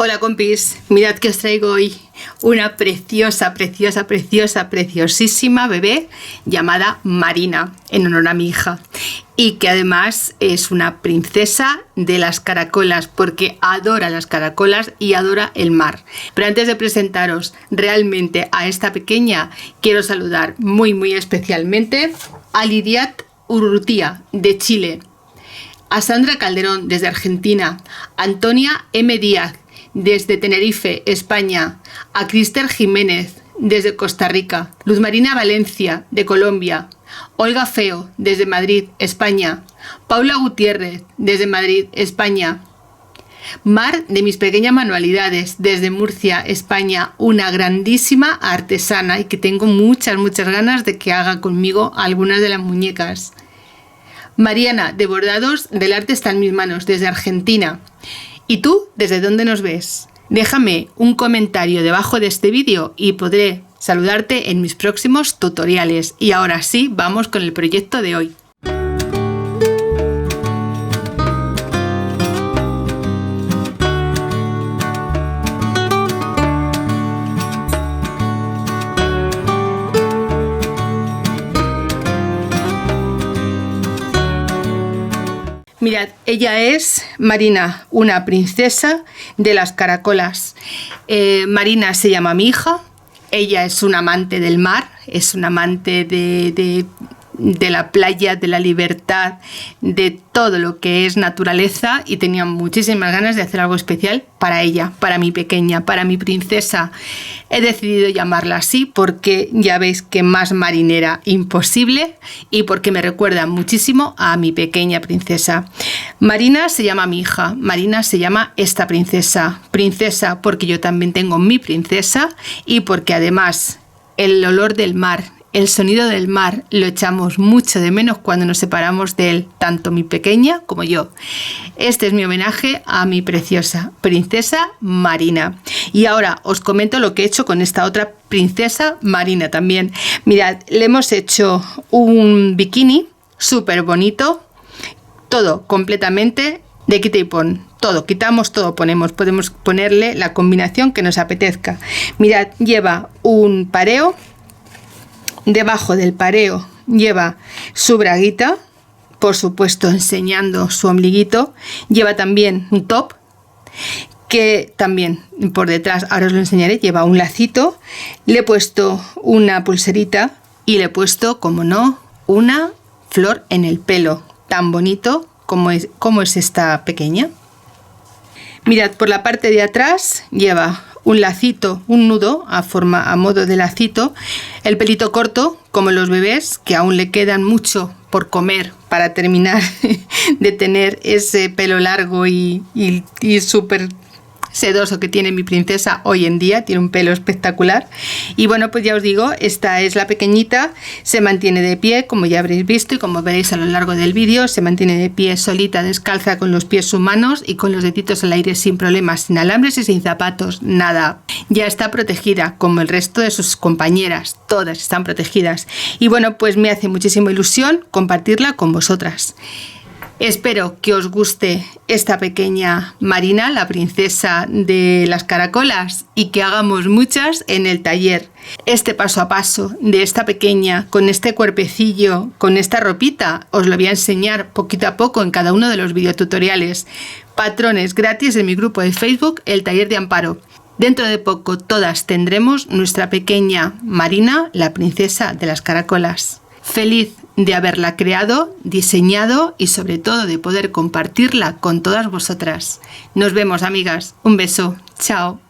Hola compis, mirad que os traigo hoy una preciosísima bebé llamada Marina, en honor a mi hija, y que además es una princesa de las caracolas porque adora las caracolas y adora el mar. Pero antes de presentaros realmente a esta pequeña, quiero saludar muy especialmente a Lidiat Urrutia de Chile, a Sandra Calderón desde Argentina, a Antonia M. Díaz desde Tenerife, España, a Crister Jiménez desde Costa Rica, Luz Marina Valencia de Colombia, Olga Feo desde Madrid, España, Paula Gutiérrez desde Madrid, España, Mar de Mis Pequeñas Manualidades desde Murcia, España, una grandísima artesana y que tengo muchas ganas de que haga conmigo algunas de las muñecas. Mariana de Bordados del Arte Está en Mis Manos desde Argentina. ¿Y tú desde dónde nos ves? Déjame un comentario debajo de este vídeo y podré saludarte en mis próximos tutoriales. Y ahora sí, vamos con el proyecto de hoy. Mirad, ella es Marina, una princesa de las caracolas. Marina se llama mi hija, ella es una amante del mar, es una amante de la playa, de la libertad, de todo lo que es naturaleza y tenía muchísimas ganas de hacer algo especial para ella, para mi pequeña, para mi princesa. He decidido llamarla así porque ya veis que más marinera imposible y porque me recuerda muchísimo a mi pequeña princesa. Marina se llama mi hija, Marina se llama esta princesa. Princesa porque yo también tengo mi princesa y porque además el olor del mar, el sonido del mar lo echamos mucho de menos cuando nos separamos de él, tanto mi pequeña como yo. Este es mi homenaje a mi preciosa princesa Marina. Y ahora os comento lo que he hecho con esta otra princesa Marina también. Mirad, le hemos hecho un bikini súper bonito, todo completamente de quita y pon. Todo, quitamos, todo ponemos. Podemos ponerle la combinación que nos apetezca. Mirad, lleva un pareo. Debajo del pareo lleva su braguita, por supuesto enseñando su ombliguito. Lleva también un top, que también por detrás, ahora os lo enseñaré, lleva un lacito. Le he puesto una pulserita y le he puesto, como no, una flor en el pelo, tan bonito como es esta pequeña. Mirad, por la parte de atrás lleva un lacito, un nudo a modo de lacito, el pelito corto como los bebés que aún le quedan mucho por comer para terminar de tener ese pelo largo y súper sedoso que tiene mi princesa hoy en día, tiene un pelo espectacular. Y bueno, pues ya os digo, esta es la pequeñita, se mantiene de pie, como ya habréis visto y como veréis a lo largo del vídeo, se mantiene de pie solita, descalza, con los pies humanos y con los deditos al aire sin problemas, sin alambres y sin zapatos, nada. Ya está protegida, como el resto de sus compañeras, todas están protegidas. Y bueno, pues me hace muchísima ilusión compartirla con vosotras. Espero que os guste esta pequeña Marina, la princesa de las caracolas, y que hagamos muchas en el taller. Este paso a paso de esta pequeña, con este cuerpecillo, con esta ropita, os lo voy a enseñar poquito a poco en cada uno de los videotutoriales. Patrones gratis en mi grupo de Facebook, El Taller de Amparo. Dentro de poco todas tendremos nuestra pequeña Marina, la princesa de las caracolas. Feliz de haberla creado, diseñado y sobre todo de poder compartirla con todas vosotras. Nos vemos, amigas. Un beso. Chao.